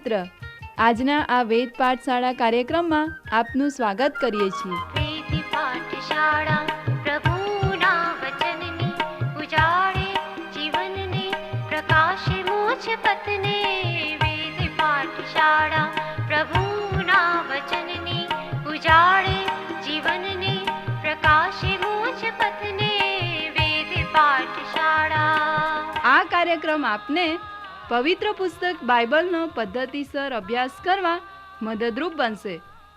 મિત્ર, આજના આ વેદ પાઠશાળા કાર્યક્રમમાં આપનું સ્વાગત કરીએ છીએ. વેદ પાઠશાળા પ્રભુના વચનની ઉજાળે જીવનને પ્રકાશે મોજ પથને. વેદ પાઠશાળા પ્રભુના વચનની ઉજાળે જીવનને પ્રકાશે મોજ પથને. વેદ પાઠશાળા. આ કાર્યક્રમ આપને પવિત્ર પુસ્તક બાઇબલનો પદ્ધતિસર અભ્યાસ કરવા મદદરૂપ બનશે.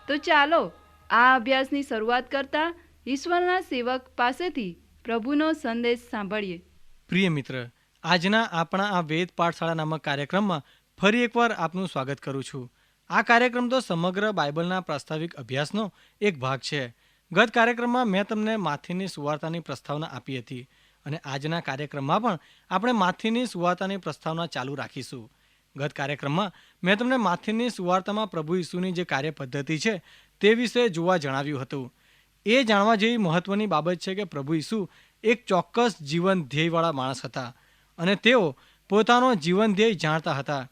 તો ચાલો આ અભ્યાસની શરૂઆત કરતા ઈશ્વરના સેવક પાસેથી પ્રભુનો સંદેશ સાંભળીએ. પ્રિય મિત્ર, આજના આપણા આ વેદ પાઠશાળા નામક કાર્યક્રમમાં ફરી એકવાર આપનું સ્વાગત કરું છું. આ કાર્યક્રમ તો સમગ્ર બાઇબલના પ્રાસ્તાવિક અભ્યાસનો એક ભાગ છે. ગત કાર્યક્રમમાં મેં તમને માથીની સુવાર્તાની પ્રસ્તાવના આપી હતી અને આજના કાર્યક્રમમાં પણ આપણે માથીની સુવાર્તાની પ્રસ્તાવના ચાલુ રાખીશું. ગત કાર્યક્રમમાં મેં તમને માથીની સુવાર્તામાં પ્રભુ ઈસુની જે કાર્ય પદ્ધતિ છે તે વિશે જોવા જણાવ્યું હતું. એ જાણવા જેવી મહત્ત્વની બાબત છે કે પ્રભુ ઈસુ એક ચોક્કસ જીવન ધ્યેયવાળા માણસ હતા અને તેઓ પોતાનો જીવન ધ્યેય જાણતા હતા.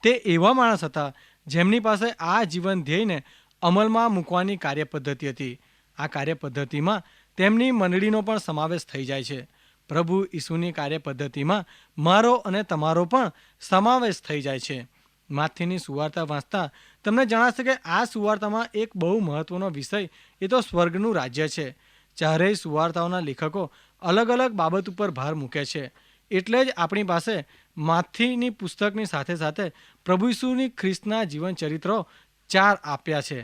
તે એવા માણસ હતા જેમની પાસે આ જીવન ધ્યેયને અમલમાં મૂકવાની કાર્યપદ્ધતિ હતી. આ કાર્યપદ્ધતિમાં તેમની મંડળીનો પણ સમાવેશ થઈ જાય છે. પ્રભુ ઈસુની કાર્યપદ્ધતિમાં મારો અને તમારો પણ સમાવેશ થઈ જાય છે. માથીની સુવાર્તા વાંચતા તમને જણાશે કે આ સુવાર્તામાં એક બહુ મહત્ત્વનો વિષય એ તો સ્વર્ગનું રાજ્ય છે. ચારેય સુવાર્તાઓના લેખકો અલગ અલગ બાબત ઉપર ભાર મૂકે છે. એટલે જ આપણી પાસે માથીની પુસ્તકની સાથે સાથે પ્રભુ ઈસુની ખ્રિસ્તના જીવન ચરિત્રો 4 આપ્યા છે.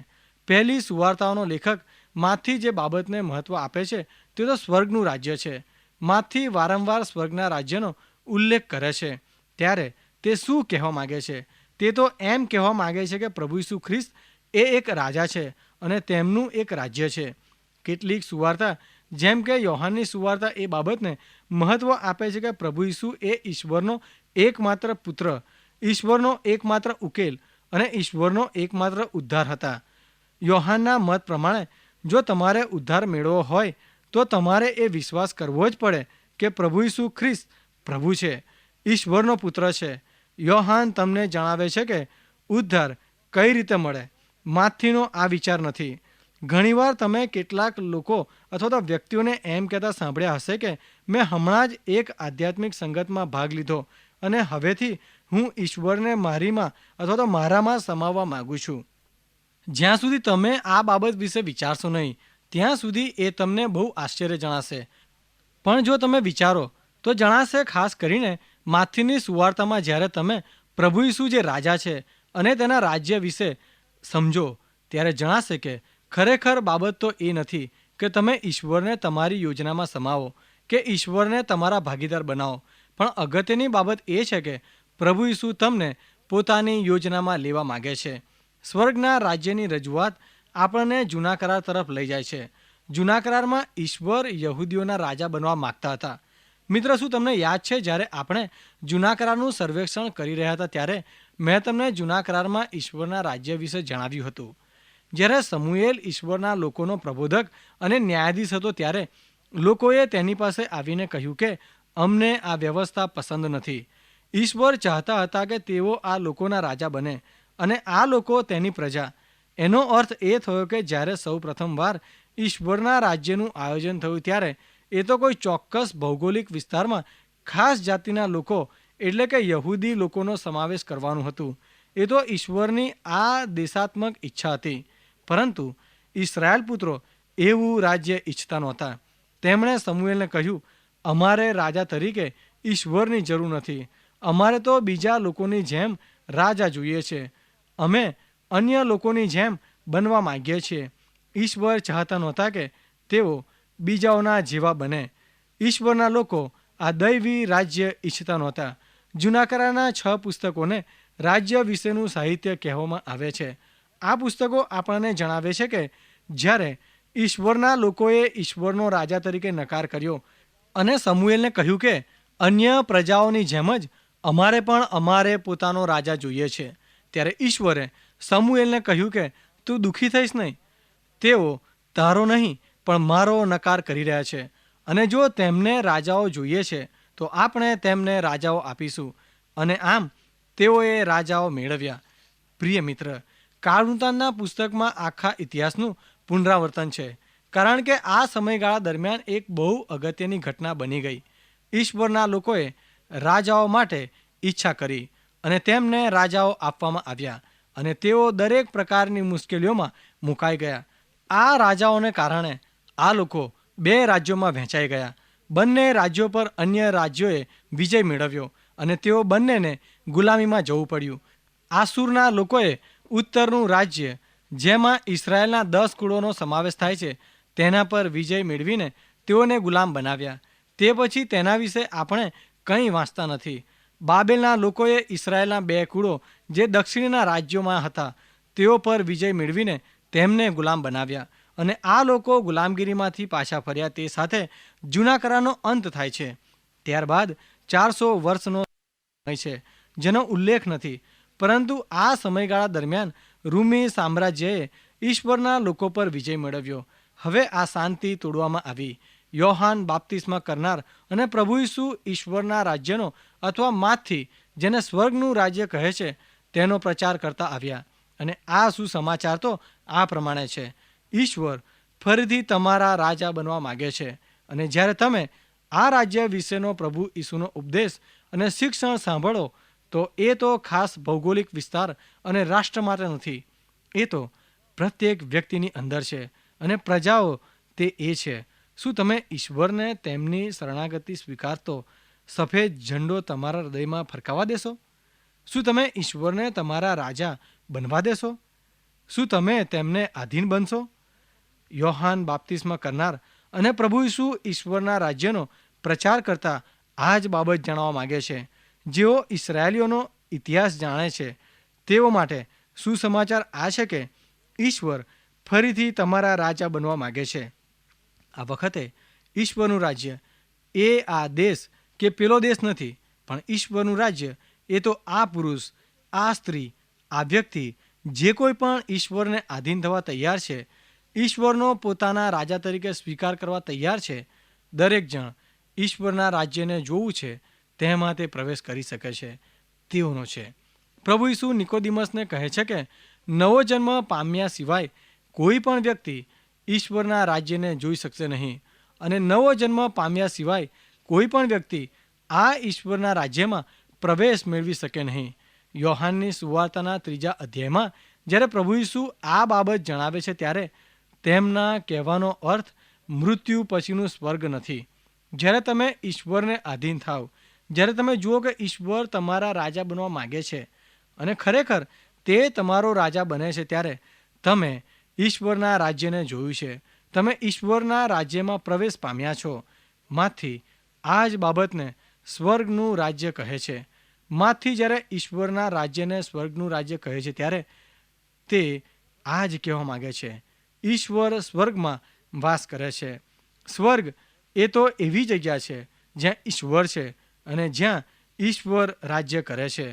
પહેલી સુવાર્તાઓનો લેખક માથી જે બાબતને મહત્ત્વ આપે છે તે તો સ્વર્ગનું રાજ્ય છે. માથી વારંવાર સ્વર્ગના રાજ્યનો ઉલ્લેખ કરે છે. ત્યારે તે શું કહેવા માગે છે? તે તો એમ કહેવા માગે છે કે પ્રભુ ઈસુ ખ્રિસ્ત એ એક રાજા છે અને તેમનું એક રાજ્ય છે. કેટલીક સુવાર્તા જેમ કે યોહાનની સુવાર્તા એ બાબતને મહત્ત્વ આપે છે કે પ્રભુ ઈસુ એ ઈશ્વરનો એકમાત્ર પુત્ર, ઈશ્વરનો એકમાત્ર ઉકેલ અને ઈશ્વરનો એકમાત્ર ઉદ્ધાર હતા. યોહાનના મત પ્રમાણે જો તમારે ઉદ્ધાર મેળવવો હોય તો તમારે એ વિશ્વાસ કરવો જ પડે કે પ્રભુ ઈસુ ખ્રિસ્ત પ્રભુ છે, ઈશ્વરનો પુત્ર છે. યોહાન તમને જણાવે છે કે ઉદ્ધાર કઈ રીતે મળે. માથીનો આ વિચાર નથી. ઘણીવાર તમે કેટલાક લોકો અથવા તો વ્યક્તિઓને એમ કહેતા સાંભળ્યા હશે કે મેં હમણાં જ એક આધ્યાત્મિક સંગતમાં ભાગ લીધો અને હવેથી હું ઈશ્વરને મારીમાં અથવા તો મારામાં સમાવવા માગું છું. જ્યાં સુધી તમે આ બાબત વિશે વિચારશો નહીં ત્યાં સુધી એ તમને બહુ આશ્ચર્ય જણાશે. પણ જો તમે વિચારો તો જણાશે, ખાસ કરીને માથીની સુવાર્તામાં જ્યારે તમે પ્રભુ ઈસુ જે રાજા છે અને તેના રાજ્ય વિશે સમજો ત્યારે જણાશે કે ખરેખર બાબત તો એ નથી કે તમે ઈશ્વરને તમારી યોજનામાં સમાવો કે ઈશ્વરને તમારા ભાગીદાર બનાવો. પણ અગત્યની બાબત એ છે કે પ્રભુ ઈસુ તમને પોતાની યોજનામાં લેવા માગે છે. સ્વર્ગના રાજ્યની રજૂઆત આપણને જૂના કરાર તરફ લઈ જાય છે. જૂના કરારમાં ઈશ્વર યહૂદીઓના રાજા બનવા માગતા હતા. મિત્ર, શું તમને યાદ છે જ્યારે આપણે જૂના કરારનું સર્વેક્ષણ કરી રહ્યા હતા ત્યારે મેં તમને જૂના કરારમાં ઈશ્વરના રાજ્ય વિશે જણાવ્યું હતું. જ્યારે સમુએલ ઈશ્વરના લોકોનો પ્રબોધક અને ન્યાયાધીશ હતો ત્યારે લોકોએ તેની પાસે આવીને કહ્યું કે અમને આ વ્યવસ્થા પસંદ નથી. ઈશ્વર ચાહતા હતા કે તેઓ આ લોકોના રાજા બને અને આ લોકો તેની પ્રજા. એનો અર્થ એ થયો કે જ્યારે સૌ પ્રથમવાર ઈશ્વરના રાજ્યનું આયોજન થયું ત્યારે એ તો કોઈ ચોક્કસ ભૌગોલિક વિસ્તારમાં ખાસ જાતિના લોકો એટલે કે યહૂદી લોકોનો સમાવેશ કરવાનું હતું. એ તો ઈશ્વરની આ દેશાત્મક ઈચ્છા હતી. પરંતુ ઇસ્રાયેલ પુત્રો એવું રાજ્ય ઈચ્છતા નહોતા. તેમણે સમુએલને કહ્યું, અમારે રાજા તરીકે ઈશ્વરની જરૂર નથી. અમારે તો બીજા લોકોની જેમ રાજા જોઈએ છે. અમે અન્ય લોકોની જેમ બનવા માંગીએ છીએ. ઈશ્વર ચાહતા નહોતા કે તેઓ બીજાઓના જેવા બને. ઈશ્વરના લોકો આ દૈવી રાજ્ય ઈચ્છતા નહોતા. જૂના કરારના 6 પુસ્તકોને રાજ્ય વિશેનું સાહિત્ય કહેવામાં આવે છે. આ પુસ્તકો આપણને જણાવે છે કે જ્યારે ઈશ્વરના લોકોએ ઈશ્વરનો રાજા તરીકે નકાર કર્યો અને સમુએલને કહ્યું કે અન્ય પ્રજાઓની જેમ જ અમારે પણ અમારે પોતાનો રાજા જોઈએ છે, ત્યારે ઈશ્વરે સમુએલને કહ્યું કે તું દુઃખી થઈશ નહીં. તેઓ તારો નહીં પણ મારો નકાર કરી રહ્યા છે અને જો તેમને રાજાઓ જોઈએ છે તો આપણે તેમને રાજાઓ આપીશું. અને આમ તેઓએ રાજાઓ મેળવ્યા. પ્રિય મિત્ર, કાળવૃતાંતના પુસ્તકમાં આખા ઇતિહાસનું પુનરાવર્તન છે, કારણ કે આ સમયગાળા દરમિયાન એક બહુ અગત્યની ઘટના બની ગઈ. ઈશ્વરના લોકોએ રાજાઓ માટે ઈચ્છા કરી અને તેમને રાજાઓ આપવામાં આવ્યા અને તેઓ દરેક પ્રકારની મુશ્કેલીઓમાં મુકાઈ ગયા. આ રાજાઓને કારણે આ લોકો 2 રાજ્યોમાં વહેંચાઈ ગયા. બંને રાજ્યો પર અન્ય રાજ્યોએ વિજય મેળવ્યો અને તેઓ બંનેને ગુલામીમાં જવું પડ્યું. આસુરના લોકોએ ઉત્તરનું રાજ્ય, જેમાં ઇસરાયેલના 10 કુળોનો સમાવેશ થાય છે, તેના પર વિજય મેળવીને તેઓને ગુલામ બનાવ્યા. તે પછી તેના વિશે આપણે કંઈ વાંચતા નથી. બાબેલના લોકોએ ઇસરાયેલના 2 કુળો જે દક્ષિણના રાજ્યોમાં હતા તેઓ પર વિજય મેળવીને તેમને ગુલામ બનાવ્યા અને આ લોકો ગુલામગીરીમાંથી પાછા ફર્યા. તે સાથે જૂના કરારનો અંત થાય છે. ત્યારબાદ 400 વર્ષનો સમય છે જેનો ઉલ્લેખ નથી, પરંતુ આ સમયગાળા દરમિયાન રૂમી સામ્રાજ્યએ ઈશ્વરના લોકો પર વિજય મેળવ્યો. હવે આ શાંતિ તોડવામાં આવી. યોહાન બાપ્તિસ્મા કરનાર અને પ્રભુ ઈસુ ઈશ્વરના રાજ્યનો અથવા માથી, જેને સ્વર્ગનું રાજ્ય કહે છે, તેનો પ્રચાર કરતા આવ્યા. અને આ સુસમાચાર તો આ પ્રમાણે છે: ઈશ્વર ફરીથી તમારા રાજા બનવા માગે છે. અને જ્યારે તમે આ રાજ્ય વિશેનો પ્રભુ ઈસુનો ઉપદેશ અને શિક્ષણ સાંભળો તો એ તો ખાસ ભૌગોલિક વિસ્તાર અને રાષ્ટ્ર માટે નથી. એ તો પ્રત્યેક વ્યક્તિની અંદર છે અને પ્રજાઓ તે એ છે. શું તમે ઈશ્વરને તેમની શરણાગતિ સ્વીકારતો સફેદ ઝંડો તમારા હૃદયમાં ફરકાવવા દેશો? શું તમે ઈશ્વરને તમારા રાજા બનવા દેશો? શું તમે તેમને આધીન બનશો? યોહાન બાપ્તિસ્મા કરનાર અને પ્રભુ ઈસુ ઈશ્વરના રાજ્યનો પ્રચાર કરતા આ જ બાબત જણાવવા માગે છે. જેઓ ઇસરાયેલીઓનો ઇતિહાસ જાણે છે તેઓ માટે સુસમાચાર આ છે કે ઈશ્વર ફરીથી તમારા રાજા બનવા માગે છે. આ વખતે ઈશ્વરનું રાજ્ય એ આ દેશ કે પેલો દેશ નથી, પણ ઈશ્વરનું રાજ્ય એ તો આ પુરુષ, આ સ્ત્રી, આ વ્યક્તિ, જે કોઈ પણ ઈશ્વરને આધીન થવા તૈયાર છે, ઈશ્વરનો પોતાના રાજા તરીકે સ્વીકાર કરવા તૈયાર છે, દરેક જણ ઈશ્વરના રાજ્યને જોવું છે તેમાં તે પ્રવેશ કરી શકે છે, તેઓનો છે. પ્રભુ ઈસુ નિકોદિમસને કહે છે કે નવો જન્મ પામ્યા સિવાય કોઈ પણ વ્યક્તિ ઈશ્વરના રાજ્યને જોઈ શકશે નહીં, અને નવો જન્મ પામ્યા સિવાય કોઈ પણ વ્યક્તિ આ ઈશ્વરના રાજ્યમાં પ્રવેશ મેળવી શકે નહીં. યોહાનની સુવાર્તાના 3 અધ્યાયમાં જ્યારે પ્રભુ ઈસુ આ બાબત જણાવે છે ત્યારે તેમના કહેવાનો અર્થ મૃત્યુ પછીનું સ્વર્ગ નથી. જ્યારે તમે ઈશ્વરને આધીન થાવ, જ્યારે તમે જુઓ કે ઈશ્વર તમારા રાજા બનવા માગે છે અને ખરેખર તે તમારો રાજા બને છે, ત્યારે તમે ઈશ્વરના રાજ્યને જોયું છે, તમે ઈશ્વરના રાજ્યમાં પ્રવેશ પામ્યા છો. માથી આ જ બાબતને સ્વર્ગનું રાજ્ય કહે છે. માથી જ્યારે ઈશ્વરના રાજ્યને સ્વર્ગનું રાજ્ય કહે છે ત્યારે તે આ જ કહેવા માગે છે. ઈશ્વર સ્વર્ગમાં વાસ કરે છે. સ્વર્ગ એ તો એવી જગ્યા છે જ્યાં ઈશ્વર છે અને જ્યાં ઈશ્વર રાજ્ય કરે છે.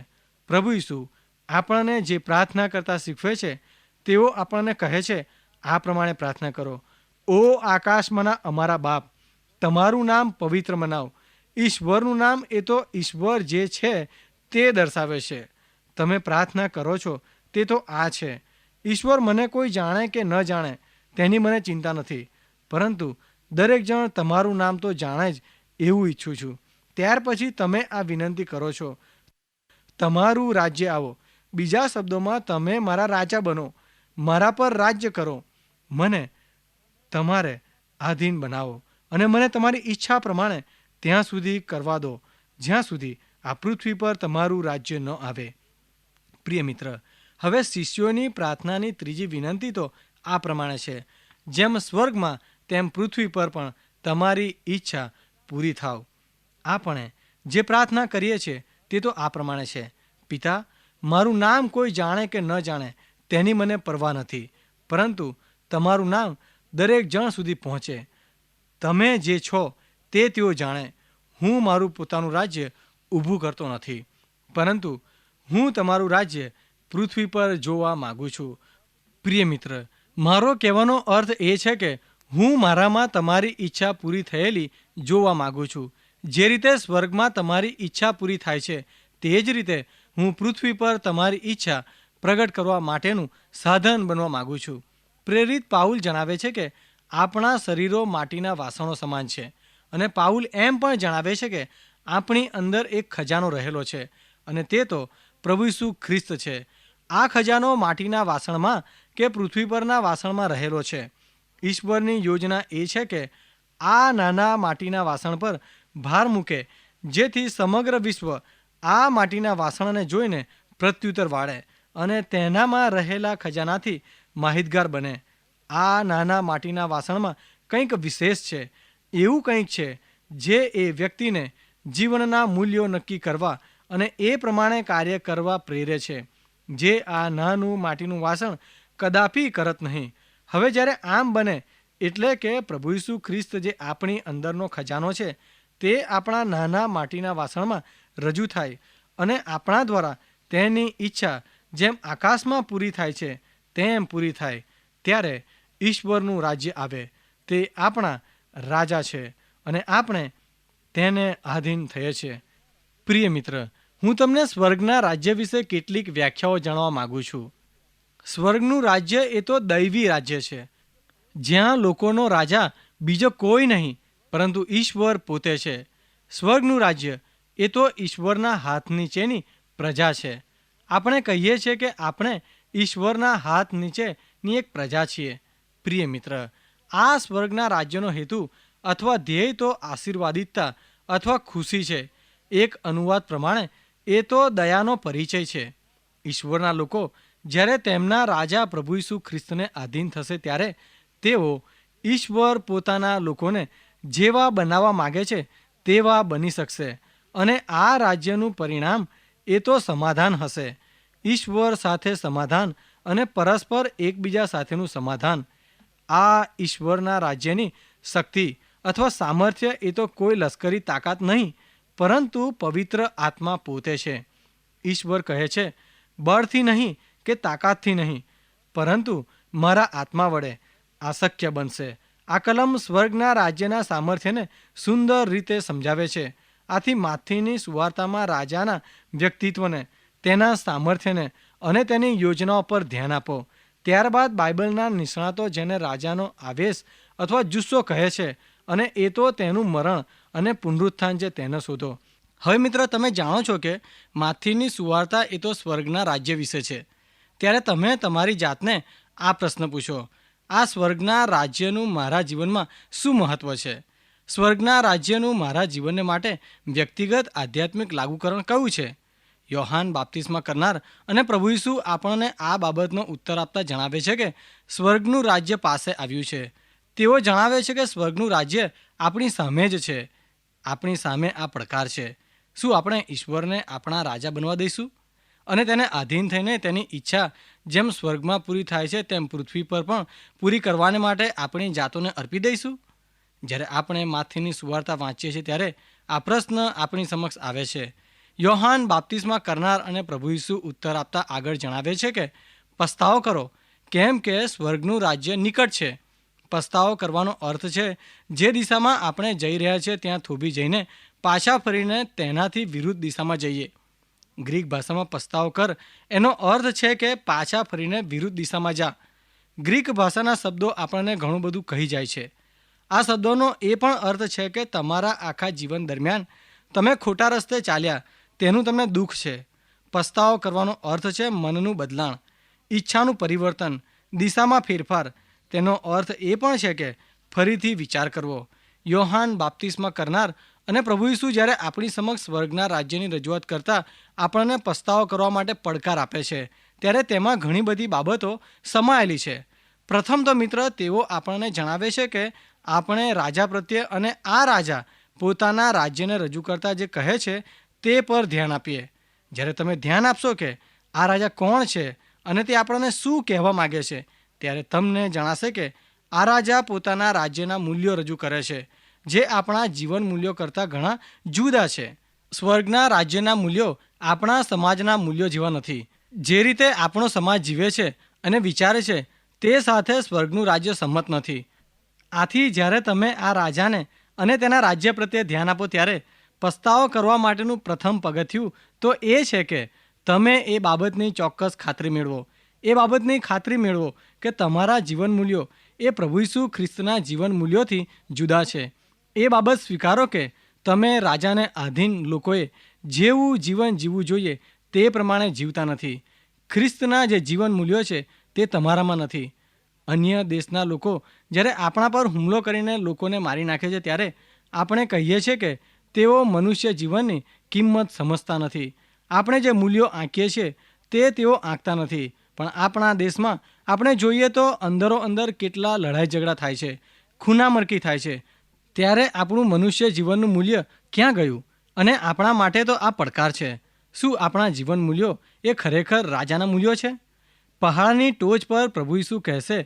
પ્રભુ ઈસુ આપણને જે પ્રાર્થના કરતા શીખવે છે તેઓ આપણને કહે છે આ પ્રમાણે પ્રાર્થના કરો: ઓ આકાશમાંના અમારા બાપ, તમારું નામ પવિત્ર મનાવ. ઈશ્વરનું નામ એ તો ઈશ્વર જે છે તે દર્શાવે છે. તમે પ્રાર્થના કરો છો તે તો આ છે: ઈશ્વર મને કોઈ જાણે કે ન જાણે તેની મને ચિંતા નથી, પરંતુ દરેક જણ તમારું નામ તો જાણે જ એવું ઈચ્છું છું. ત્યાર પછી તમે આ વિનંતી કરો છો: તમારું રાજ્ય આવો. બીજા શબ્દોમાં, તમે મારા રાજા બનો, મારા પર રાજ્ય કરો, મને તમારે આધીન બનાવો અને મને તમારી ઈચ્છા પ્રમાણે ત્યાં સુધી કરવા દો જ્યાં સુધી આ પૃથ્વી પર તમારું રાજ્ય ન આવે. પ્રિય મિત્ર, હવે શિષ્યોની પ્રાર્થનાની ત્રીજી વિનંતી તો આ પ્રમાણે છે: જેમ સ્વર્ગમાં તેમ પૃથ્વી પર પણ તમારી ઈચ્છા પૂરી થાવ. આપણે જે પ્રાર્થના કરીએ છીએ તે તો આ પ્રમાણે છે: પિતા, મારું નામ કોઈ જાણે કે ન જાણે તેની મને પરવા નથી, પરંતુ તમારું નામ દરેક જણ સુધી પહોંચે. તમે જે છો તે તેઓ જાણે. હું મારું પોતાનું રાજ્ય ઊભું કરતો નથી, પરંતુ હું તમારું રાજ્ય પૃથ્વી પર જોવા માગું છું. પ્રિય મિત્ર, મારો કહેવાનો અર્થ એ છે કે હું મારામાં તમારી ઈચ્છા પૂરી થયેલી જોવા માગું છું. જે રીતે સ્વર્ગમાં તમારી ઈચ્છા પૂરી થાય છે તે જ રીતે હું પૃથ્વી પર તમારી ઈચ્છા પ્રગટ કરવા માટેનું સાધન બનવા માગું છું. પ્રેરિત પાઉલ જણાવે છે કે આપણા શરીરો માટીના વાસણો સમાન છે, અને પાઉલ એમ પણ જણાવે છે કે આપણી અંદર એક ખજાનો રહેલો છે, અને તે તો પ્રભુ ઈસુ ખ્રિસ્ત છે. આ ખજાનો માટીના વાસણમાં કે પૃથ્વી પરના વાસણમાં રહેલો છે. ઈશ્વરની યોજના એ છે કે આ નાના માટીના વાસણ પર ભાર મૂકે, જેથી સમગ્ર વિશ્વ આ માટીના વાસણને જોઈને પ્રત્યુત્તર વાળે અને તેનામાં રહેલા ખજાનાથી માહિતગાર બને. આ નાના માટીના વાસણમાં કંઈક વિશેષ છે, એવું કંઈક છે જે એ વ્યક્તિને જીવનના મૂલ્યો નક્કી કરવા અને એ પ્રમાણે કાર્ય કરવા પ્રેરે છે, જે આ નાનું માટીનું વાસણ કદાપી કરત નહીં. હવે જ્યારે આમ બને, એટલે કે પ્રભુ ઈસુ ખ્રિસ્ત જે આપણી અંદરનો ખજાનો છે તે આપણા નાના માટીના વાસણમાં રજૂ થાય અને આપણા દ્વારા તેની ઈચ્છા જેમ આકાશમાં પૂરી થાય છે તેમ પૂરી થાય, ત્યારે ઈશ્વરનું રાજ્ય આવે. તે આપણા રાજા છે અને આપણે તેને આધીન થઈએ છીએ. પ્રિય મિત્ર, હું તમને સ્વર્ગના રાજ્ય વિશે કેટલીક વ્યાખ્યાઓ જાણવા માગું છું. સ્વર્ગનું રાજ્ય એ તો દૈવી રાજ્ય છે, જ્યાં લોકોનો રાજા બીજો કોઈ નહીં પરંતુ ઈશ્વર પોતે છે. સ્વર્ગનું રાજ્ય એ તો ઈશ્વરના હાથ નીચેની પ્રજા છે. આપણે કહીએ છીએ કે આપણે ઈશ્વરના હાથ નીચેની એક પ્રજા છીએ. પ્રિય મિત્ર, આ સ્વર્ગના રાજ્યનો હેતુ અથવા ધ્યેય તો આશીર્વાદિતતા અથવા ખુશી છે. એક અનુવાદ પ્રમાણે એ તો દયાનો પરિચય છે. ઈશ્વરના લોકો જ્યારે તેમના રાજા પ્રભુ ઈસુ ખ્રિસ્તને આધીન થશે, ત્યારે તેઓ ઈશ્વર પોતાના લોકોને જેવા બનાવવા માગે છે તેવા બની શકશે, અને આ રાજ્યનું પરિણામ એ તો સમાધાન હશે. ઈશ્વર સાથે સમાધાન અને પરસ્પર એકબીજા સાથેનું સમાધાન. આ ઈશ્વરના રાજ્યની શક્તિ અથવા સામર્થ્ય એ તો કોઈ લશ્કરી તાકાત નહીં, પરંતુ પવિત્ર આત્મા પોતે છે. ઈશ્વર કહે છે, બળથી નહીં કે તાકાતથી નહીં, પરંતુ મારા આત્મા વડે આ શક્ય બનશે. આ કલમ સ્વર્ગના રાજ્યના સામર્થ્યને સુંદર રીતે સમજાવે છે. આથી માથીની સુવાર્તામાં રાજાના વ્યક્તિત્વને, તેના સામર્થ્યને અને તેની યોજનાઓ પર ધ્યાન આપો. ત્યારબાદ બાઇબલના નિષ્ણાતો જેને રાજાનો આવેશ અથવા જુસ્સો કહે છે, અને એ તો તેનું મરણ અને પુનરુત્થાન છે, તેને શોધો. હવે મિત્રો, તમે જાણો છો કે માથીની સુવાર્તા એ તો સ્વર્ગના રાજ્ય વિશે છે. ત્યારે તમે તમારી જાતને આ પ્રશ્ન પૂછો, આ સ્વર્ગના રાજ્યનું મારા જીવનમાં શું મહત્ત્વ છે? સ્વર્ગના રાજ્યનું મારા જીવનને માટે વ્યક્તિગત આધ્યાત્મિક લાગુકરણ કયું છે? યોહાન બાપ્તિસ્મા કરનાર અને પ્રભુ ઈસુ આપણને આ બાબતનો ઉત્તર આપતા જણાવે છે કે સ્વર્ગનું રાજ્ય પાસે આવ્યું છે. તેઓ જણાવે છે કે સ્વર્ગનું રાજ્ય આપણી સામે જ છે. આપણી સામે આ પડકાર છે. શું આપણે ઈશ્વરને આપણા રાજા બનવા દઈશું અને તેને આધીન થઈને તેની ઈચ્છા જેમ સ્વર્ગમાં પૂરી થાય છે તેમ પૃથ્વી પર પણ પૂરી કરવાને માટે આપણી જાતોને અર્પી દઈશું? જ્યારે આપણે માથીની સુવાર્તા વાંચીએ છીએ ત્યારે આ પ્રશ્ન આપણી સમક્ષ આવે છે. યોહાન બાપ્તિસ્મા કરનાર અને પ્રભુ ઈસુ ઉત્તર આપતા આગળ જણાવે છે કે પસ્તાવો કરો, કેમ કે સ્વર્ગનું રાજ્ય નિકટ છે. પસ્તાવો કરવાનો અર્થ છે જે દિશામાં આપણે જઈ રહ્યા છીએ ત્યાં થોભી જઈને પાછા ફરીને તેનાથી વિરુદ્ધ દિશામાં જઈએ. ગ્રીક ભાષામાં પસ્તાવો કર એનો અર્થ છે કે પાછા ફરીને વિરુદ્ધ દિશામાં જા. ગ્રીક ભાષાના શબ્દો આપણને ઘણું બધું કહી જાય છે. આ શબ્દોનો એ પણ અર્થ છે કે તમારા આખા જીવન દરમિયાન તમે ખોટા રસ્તે ચાલ્યા તેનું તમને દુઃખ છે. પસ્તાવો કરવાનો અર્થ છે મનનું બદલાણ, ઈચ્છાનું પરિવર્તન, દિશામાં ફેરફાર. તેનો અર્થ એ પણ છે કે ફરીથી વિચાર કરવો. યોહાન બાપ્તિસ્મા કરનાર અને પ્રભુ ઈસુ જ્યારે આપણી સમક્ષ સ્વર્ગના રાજ્યની રજૂઆત કરતા આપણને પસ્તાવો કરવા માટે પડકાર આપે છે, ત્યારે તેમાં ઘણી બધી બાબતો સમાયેલી છે. પ્રથમ તો મિત્ર, તેઓ આપણને જણાવે છે કે આપણે રાજા પ્રત્યે અને આ રાજા પોતાના રાજ્યને રજૂ કરતા જે કહે છે તે પર ધ્યાન આપીએ. જ્યારે તમે ધ્યાન આપશો કે આ રાજા કોણ છે અને તે આપણને શું કહેવા માગે છે, ત્યારે તમને જણાશે કે આ રાજા પોતાના રાજ્યના મૂલ્યો રજૂ કરે છે, જે આપણા જીવન મૂલ્યો કરતાં ઘણા જુદા છે. સ્વર્ગના રાજ્યના મૂલ્યો આપણા સમાજના મૂલ્યો જેવા નથી. જે રીતે આપણો સમાજ જીવે છે અને વિચારે છે તે સાથે સ્વર્ગનું રાજ્ય સંમત નથી. આથી જ્યારે તમે આ રાજાને અને તેના રાજ્ય પ્રત્યે ધ્યાન આપો ત્યારે પસ્તાવો કરવા માટેનું પ્રથમ પગથિયું તો એ છે કે તમે એ બાબતની ચોક્કસ ખાતરી મેળવો. એ બાબતની ખાતરી મેળવો કે તમારા જીવન મૂલ્યો એ પ્રભુ ઈસુ ખ્રિસ્તના જીવન મૂલ્યોથી જુદા છે. એ બાબત સ્વીકારો કે તમે રાજાને આધીન લોકોએ જેવું જીવન જીવવું જોઈએ તે પ્રમાણે જીવતા નથી. ખ્રિસ્તના જે જીવન મૂલ્યો છે તે તમારામાં નથી. અન્ય દેશના લોકો જ્યારે આપણા પર હુમલો કરીને લોકોને મારી નાખે છે ત્યારે આપણે કહીએ છીએ કે તેઓ મનુષ્ય જીવનની કિંમત સમજતા નથી. આપણે જે મૂલ્યો આંકીએ છીએ તે તેઓ આંકતા નથી. પણ આપણા દેશમાં આપણે જોઈએ તો અંદરો અંદર કેટલા લડાઈ ઝઘડા થાય છે, ખૂનામરકી થાય છે. ત્યારે આપણું મનુષ્ય જીવનનું મૂલ્ય ક્યાં ગયું? અને આપણા માટે તો આ પડકાર છે. શું આપણા જીવન મૂલ્યો એ ખરેખર રાજાના મૂલ્યો છે? પહાડની ટોચ પર પ્રભુ ઈસુ કહેશે,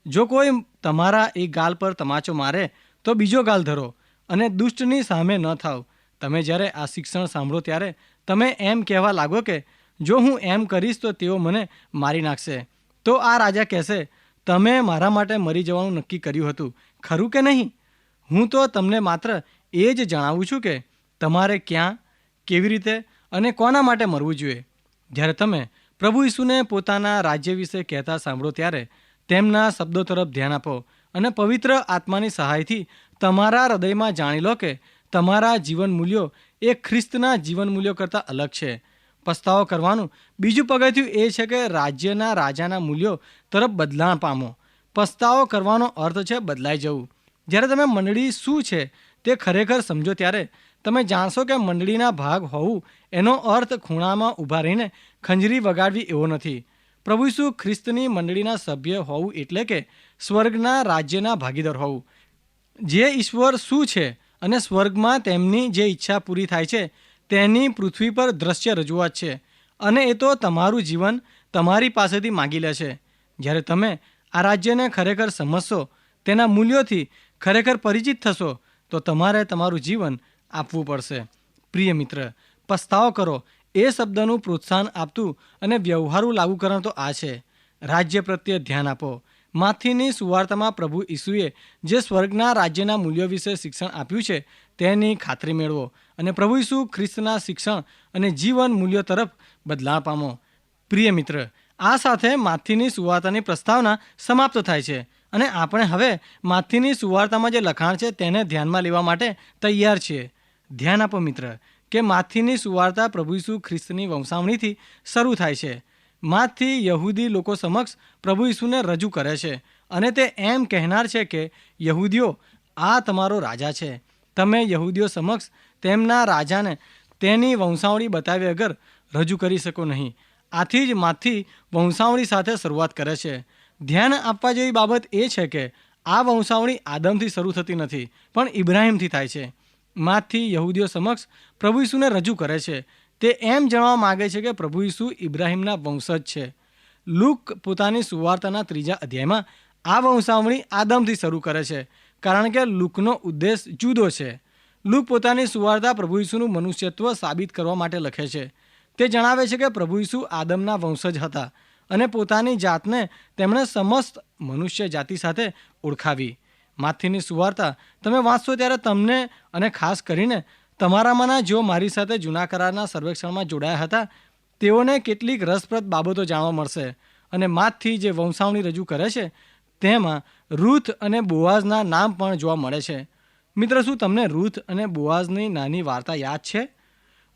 જો કોઈ તમારા એક ગાલ પર તમાચો મારે તો બીજો ગાલ ધરો અને દુષ્ટની સામે ન થાવ. તમે જ્યારે આ શિક્ષણ સાંભળો ત્યારે તમે એમ કહેવા લાગો કે જો હું એમ કરીશ તો તેઓ મને મારી નાખશે. તો આ રાજા કહેશે, તમે મારા માટે મરી જવાનું નક્કી કર્યું હતું, ખરું કે નહીં? હું તો તમને માત્ર એ જ જણાવું છું કે તમારે ક્યાં, કેવી રીતે અને કોના માટે મરવું જોઈએ. જ્યારે તમે પ્રભુ ઈસુને પોતાના રાજ્ય વિશે કહેતા સાંભળો ત્યારે તેમના શબ્દો તરફ ધ્યાન આપો અને પવિત્ર આત્માની સહાયથી તમારા હૃદયમાં જાણી લો કે તમારા જીવન મૂલ્યો એ ખ્રિસ્તના જીવન મૂલ્યો કરતાં અલગ છે. પસ્તાવો કરવાનું બીજું પગથિયું એ છે કે રાજ્યના રાજાના મૂલ્યો તરફ બદલાણ પામો. પસ્તાવો કરવાનો અર્થ છે બદલાઈ જવું. જ્યારે તમે મંડળી શું છે તે ખરેખર સમજો ત્યારે તમે જાણશો કે મંડળીના ભાગ હોવું એનો અર્થ ખૂણામાં ઊભા રહીને ખંજરી વગાડવી એવો નથી. પ્રભુ ઈસુ ખ્રિસ્તની મંડળીના સભ્ય હોવું એટલે કે સ્વર્ગના રાજ્યના ભાગીદાર હોવું. જે ઈશ્વર શું છે અને સ્વર્ગમાં તેમની જે ઈચ્છા પૂરી થાય છે તેની પૃથ્વી પર દ્રશ્ય રજૂઆત છે. અને એ તો તમારું જીવન તમારી પાસેથી માગી લે છે. જ્યારે તમે આ રાજ્યને ખરેખર સમજશો, તેના મૂલ્યોથી ખરેખર પરિચિત થશો, તો તમારે તમારું જીવન આપવું પડશે. પ્રિય મિત્ર, પસ્તાવો કરો એ શબ્દનું પ્રોત્સાહન આપતું અને વ્યવહારુ લાગુકરણ તો આ છે. રાજ્ય પ્રત્યે ધ્યાન આપો. માથીની સુવાર્તામાં પ્રભુ ઈસુએ જે સ્વર્ગના રાજ્યના મૂલ્યો વિશે શિક્ષણ આપ્યું છે તેની ખાતરી મેળવો અને પ્રભુ ઈસુ ખ્રિસ્તના શિક્ષણ અને જીવન મૂલ્યો તરફ બદલાણ પામો. પ્રિય મિત્ર, આ સાથે માથીની સુવાર્તાની પ્રસ્તાવના સમાપ્ત થાય છે અને આપણે હવે માથીની સુવાર્તામાં જે લખાણ છે તેને ધ્યાનમાં લેવા માટે તૈયાર છીએ. ધ્યાન આપો મિત્ર કે માથીની સુવાર્તા પ્રભુ ઈસુ ખ્રિસ્તની વંશાવળીથી શરૂ થાય છે. માથી યહૂદી લોકો સમક્ષ પ્રભુ ઈસુને રજૂ કરે છે અને તે એમ કહેનાર છે કે યહૂદીઓ, આ તમારો રાજા છે. તમે યહૂદીઓ સમક્ષ તેમના રાજાને તેની વંશાવળી બતાવ્યા વગર રજૂ કરી શકો નહીં. આથી જ માથી વંશાવળી સાથે શરૂઆત કરે છે. ધ્યાન આપવા જેવી બાબત એ છે કે આ વંશાવળી આદમથી શરૂ થતી નથી પણ ઇબ્રાહીમથી થાય છે. માથી યહૂદીઓ સમક્ષ પ્રભુ ઈસુને રજૂ કરે છે. તે એમ જણાવવા માગે છે કે પ્રભુ ઈસુ ઇબ્રાહીમના વંશજ છે. લુક પોતાની સુવાર્તાના 3 અધ્યાયમાં આ વંશાવળી આદમથી શરૂ કરે છે કારણ કે લુકનો ઉદ્દેશ જુદો છે. લુક પોતાની સુવાર્તા પ્રભુ ઈસુનું મનુષ્યત્વ સાબિત કરવા માટે લખે છે. તે જણાવે છે કે પ્રભુ ઈસુ આદમના વંશજ હતા અને પોતાની જાતને તેમણે સમસ્ત મનુષ્ય જાતિ સાથે ઓળખાવી. માથીની સુવાર્તા તમે વાંચશો ત્યારે તમને અને ખાસ કરીને તમારામાંના જેઓ મારી સાથે જૂના કરારના સર્વેક્ષણમાં જોડાયા હતા તેઓને કેટલીક રસપ્રદ બાબતો જાણવા મળશે. અને માથી જે વંશાવળી રજૂ કરે છે તેમાં રૂથ અને બોઆઝના નામ પણ જોવા મળે છે. મિત્ર, શું તમને રૂથ અને બોઆઝની નાની વાર્તા યાદ છે?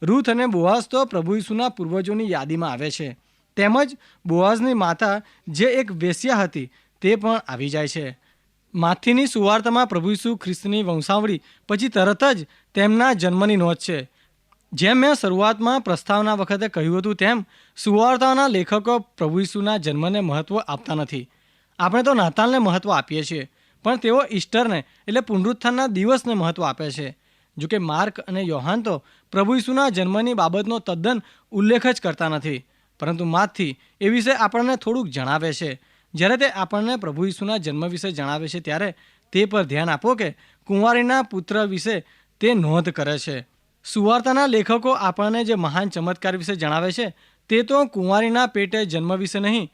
રૂથ અને બોઆઝ તો પ્રભુ ઈસુના પૂર્વજોની યાદીમાં આવે છે. તેમજ બોઆઝની માતા જે એક વેશ્યા હતી તે પણ આવી જાય છે. માથીની સુવાર્તામાં પ્રભુ ઈસુ ખ્રિસ્તની વંશાવળી પછી તરત જ તેમના જન્મની નોંધ છે. જેમ મેં શરૂઆતમાં પ્રસ્તાવના વખતે કહ્યું હતું તેમ સુવાર્તાના લેખકો પ્રભુ ઈસુના જન્મને મહત્ત્વ આપતા નથી. આપણે તો નાતાલને મહત્ત્વ આપીએ છીએ પણ તેઓ ઈસ્ટરને એટલે પુનરુત્થાનના દિવસને મહત્ત્વ આપે છે. જોકે માર્ક અને યોહાન તો પ્રભુ ઈસુના જન્મની બાબતનો તદ્દન ઉલ્લેખ જ કરતા નથી, પરંતુ માથી એ વિશે આપણને થોડુંક જણાવે છે. જ્યારે તે આપણને પ્રભુ ઈસુના જન્મ વિશે જણાવે છે ત્યારે તે પર ધ્યાન આપો કે કુંવારીના પુત્ર વિશે તે નોંધ કરે છે. સુવાર્તાના લેખકો આપણને જે મહાન ચમત્કાર વિશે જણાવે છે તે તો કુંવારીના પેટે જન્મ વિશે નહીં.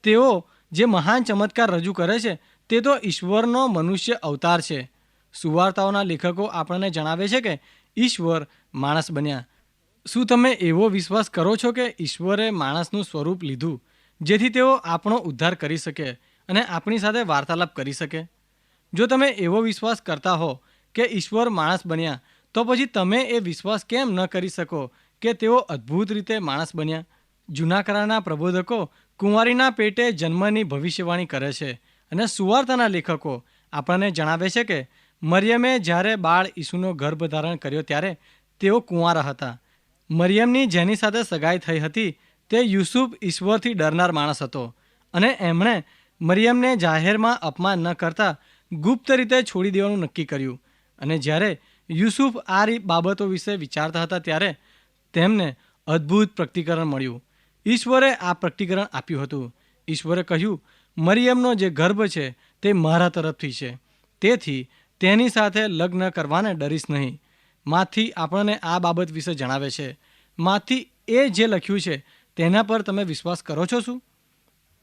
તેઓ જે મહાન ચમત્કાર રજૂ કરે છે તે તો ઈશ્વરનો મનુષ્ય અવતાર છે. સુવાર્તાઓના લેખકો આપણને જણાવે છે કે ઈશ્વર માણસ બન્યા. શું તમે એવો વિશ્વાસ કરો છો કે ઈશ્વરે માણસનું સ્વરૂપ લીધું જેથી તેઓ આપણો ઉદ્ધાર કરી શકે અને આપણી સાથે વાર્તાલાપ કરી શકે? જો તમે એવો વિશ્વાસ કરતા હો કે ઈશ્વર માણસ બન્યા, તો પછી તમે એ વિશ્વાસ કેમ ન કરી શકો કે તેઓ અદ્ભુત રીતે માણસ બન્યા? જૂના કરારના પ્રબોધકો કુંવારીના પેટે જન્મની ભવિષ્યવાણી કરે છે અને સુવાર્તાના લેખકો આપણને જણાવે છે કે મરિયમે જ્યારે બાળ ઈસુનો ગર્ભ ધારણ કર્યો ત્યારે તેઓ કુંવારા હતા. મરિયમની જેની સાથે સગાઈ થઈ હતી તે યુસુફ ઈશ્વરથી ડરનાર માણસ હતો અને એમણે મરિયમને જાહેરમાં અપમાન ન કરતા ગુપ્ત રીતે છોડી દેવાનું નક્કી કર્યું. અને જ્યારે યુસુફ આ બાબતો વિશે વિચારતા હતા ત્યારે તેમને અદ્ભુત પ્રકટીકરણ મળ્યું. ઈશ્વરે આ પ્રકટીકરણ આપ્યું હતું. ઈશ્વરે કહ્યું, મરિયમનો જે ગર્ભ છે તે મારા તરફથી છે, તેથી તેની સાથે લગ્ન કરવાને ડરીશ નહીં. માથી આપણને આ બાબત વિશે જણાવે છે. માથી એ જે લખ્યું છે તેના પર તમે વિશ્વાસ કરો છો શું?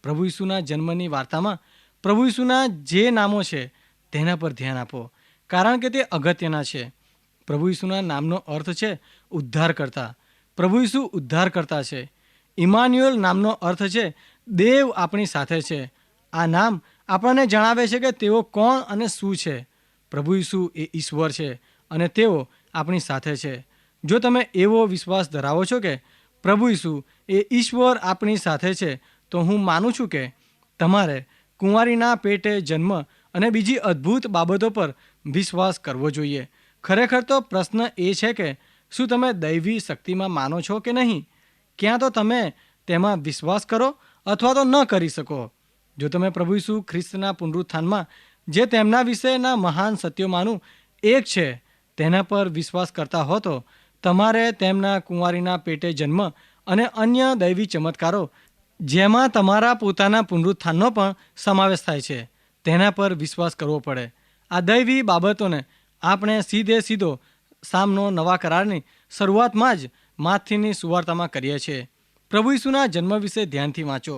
પ્રભુ ઈસુના જન્મની વાર્તામાં પ્રભુ ઈસુના જે નામો છે તેના પર ધ્યાન આપો, કારણ કે તે અગત્યના છે. પ્રભુ ઈસુના નામનો અર્થ છે ઉદ્ધારકર્તા. પ્રભુ ઈસુ ઉદ્ધારકર્તા છે. ઇમાન્યુએલ નામનો અર્થ છે દેવ આપણી સાથે છે. આ નામ આપણને જણાવે છે કે તેઓ કોણ અને શું છે. પ્રભુ ઈસુ એ ઈશ્વર છે અને તેઓ આપણી સાથે છે. જો તમે એવો વિશ્વાસ ધરાવો છો કે પ્રભુ ઈસુ એ ઈશ્વર આપણી સાથે છે, તો હું માનું છું કે તમારે કુંવારીના પેટે જન્મ અને બીજી અદ્ભુત બાબતો પર વિશ્વાસ કરવો જોઈએ. ખરેખર તો પ્રશ્ન એ છે કે શું તમે દૈવી શક્તિમાં માનો છો કે નહીં? ક્યાં તો તમે તેમાં વિશ્વાસ કરો અથવા તો ન કરી શકો. જો તમે પ્રભુ ઈસુ ખ્રિસ્તના પુનરુત્થાનમાં જે તેમના વિશેના મહાન સત્યોમાંનું એક છે તેના પર વિશ્વાસ કરતા હો તો તમારે તેમના કુંવારીના પેટે જન્મ અને અન્ય દૈવી ચમત્કારો જેમાં તમારા પોતાના પુનરુત્થાનનો પણ સમાવેશ થાય છે તેના પર વિશ્વાસ કરવો પડે. આ દૈવી બાબતોને આપણે સીધો સામનો નવા કરારની શરૂઆતમાં જ માથીની સુવાર્તામાં કરીએ છીએ. પ્રભુ ઈસુના જન્મ વિશે ધ્યાનથી વાંચો.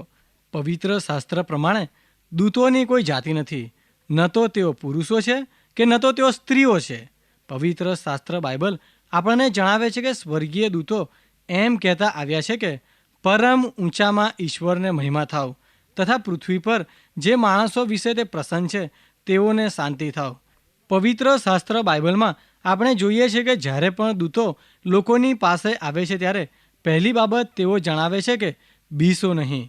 પવિત્ર શાસ્ત્ર પ્રમાણે દૂતોની કોઈ જાતિ નથી. ન તો તેઓ પુરુષો છે કે ન તો તેઓ સ્ત્રીઓ છે. પવિત્ર શાસ્ત્ર બાઇબલ આપણને જણાવે છે કે સ્વર્ગીય દૂતો એમ કહેતા આવ્યા છે કે પરમ ઊંચામાં ઈશ્વરને મહિમા થાવ, તથા પૃથ્વી પર જે માણસો વિશે તે પ્રસન્ન છે તેઓને શાંતિ થાવ. પવિત્ર શાસ્ત્ર બાઇબલમાં આપણે જોઈએ છીએ કે જ્યારે પણ દૂતો લોકોની પાસે આવે છે ત્યારે પહેલી બાબત તેઓ જણાવે છે કે બીસો નહીં.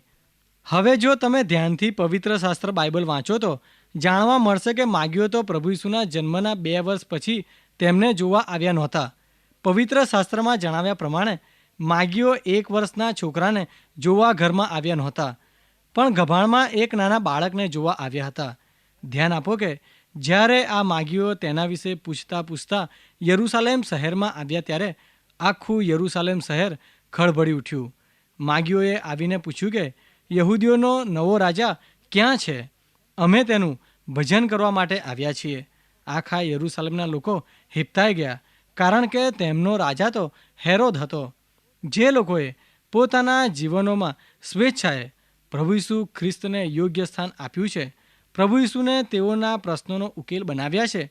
હવે જો તમે ધ્યાનથી પવિત્ર શાસ્ત્ર બાઇબલ વાંચો તો જાણવા મળશે કે માગીઓ તો પ્રભુ ઈસુના જન્મના 2 વર્ષ પછી તેમને જોવા આવ્યા નહોતા. પવિત્ર શાસ્ત્રમાં જણાવ્યા પ્રમાણે માગીઓ 1 વર્ષના છોકરાને જોવા ઘરમાં આવ્યા નહોતા, પણ ગભાણમાં એક નાના બાળકને જોવા આવ્યા હતા. ધ્યાન આપો કે જ્યારે આ માગીઓ તેના વિશે પૂછતા યરૂશાલેમ શહેરમાં આવ્યા ત્યારે આખું યરૂશાલેમ શહેર ખળભળી ઉઠ્યું. માગીઓએ આવીને પૂછ્યું કે યહૂદીઓનો નવો રાજા ક્યાં છે? અમે તેનું ભજન કરવા માટે આવ્યા છીએ. આખા યરૂશાલેમના લોકો હિપતાઈ ગયા, કારણ કે તેમનો રાજા તો હેરોદ હતો. જે લોકોએ પોતાના જીવનોમાં સ્વેચ્છાએ પ્રભુ ઈસુ ખ્રિસ્તને યોગ્ય સ્થાન આપ્યું છે, પ્રભુ ઈસુને તેઓના પ્રશ્નોનો ઉકેલ બનાવ્યા છે,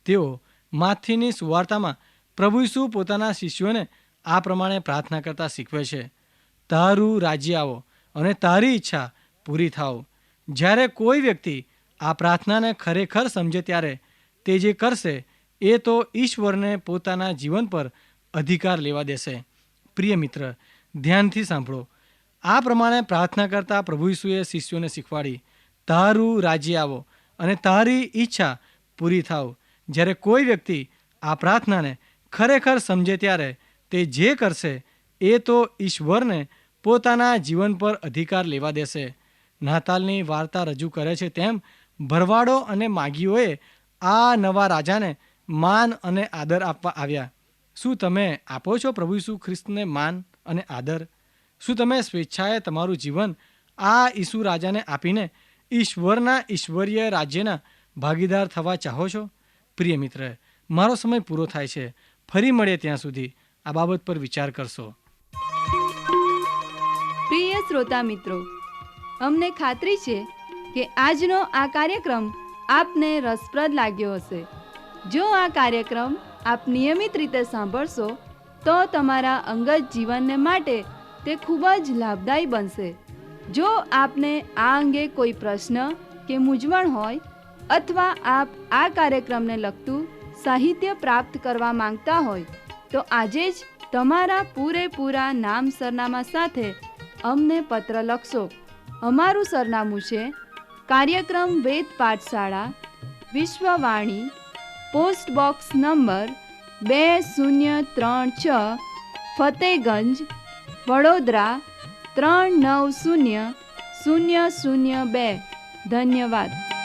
તેઓ માથીની સુવાર્તામાં પ્રભુ ઈસુ પોતાના શિષ્યોને આ પ્રમાણે પ્રાર્થના કરતા શીખવે છે. તારું રાજ્ય આવો અને તારી ઈચ્છા પૂરી થાવ. જ્યારે કોઈ વ્યક્તિ આ પ્રાર્થનાને ખરેખર સમજે ત્યારે તે જે કરશે એ તો ઈશ્વરને પોતાના જીવન પર અધિકાર લેવા દેશે. પ્રિય મિત્ર, ધ્યાનથી સાંભળો. આ પ્રમાણે પ્રાર્થના કરતા પ્રભુ ઈસુએ શિષ્યોને શીખવાડી, તારું રાજ્ય આવો અને તારી ઈચ્છા પૂરી થાવ. જ્યારે કોઈ વ્યક્તિ આ પ્રાર્થનાને ખરેખર સમજે ત્યારે તે જે કરશે એ તો ઈશ્વરને પોતાના જીવન પર અધિકાર લેવા દેશે. નાતાલની વાર્તા રજૂ કરે છે તેમ ભરવાડો અને માગીઓએ આ નવા રાજાને માન અને આદર આપવા આવ્યા. શું તમે આપો છો પ્રભુ ઈસુ ખ્રિસ્તને માન અને આદર? શું તમે સ્વેચ્છાએ તમારું જીવન આ ઈસુ રાજાને આપીને ઈશ્વરના ઈશ્વરીય રાજ્યના ભાગીદાર થવા ચાહો છો? પ્રિય મિત્ર, મારો સમય પૂરો થાય છે. ફરી મળીએ ત્યાં સુધી આ બાબત પર વિચાર કરશો. પ્રિય શ્રોતા મિત્રો, અમને ખાતરી છે કે આજનો આ કાર્યક્રમ આપને રસપ્રદ લાગ્યો હશે. જો આ કાર્યક્રમ આપ નિયમિત રીતે સાંભળશો તો તમારા અંગત જીવનને માટે તે ખૂબ જ લાભદાયી બનશે. જો આપને આ અંગે કોઈ પ્રશ્ન કે મૂંઝવણ હોય અથવા આપ આ કાર્યક્રમને લગતું સાહિત્ય પ્રાપ્ત કરવા માંગતા હોય તો આજે જ તમારા પૂરેપૂરા નામ સરનામા સાથે અમને પત્ર લખશો. અમારું સરનામું છે કાર્યક્રમ Ved Pathshala, Vishwavani, post box number 2036, Fatehganj, Vadodara 390002. ધન્યવાદ.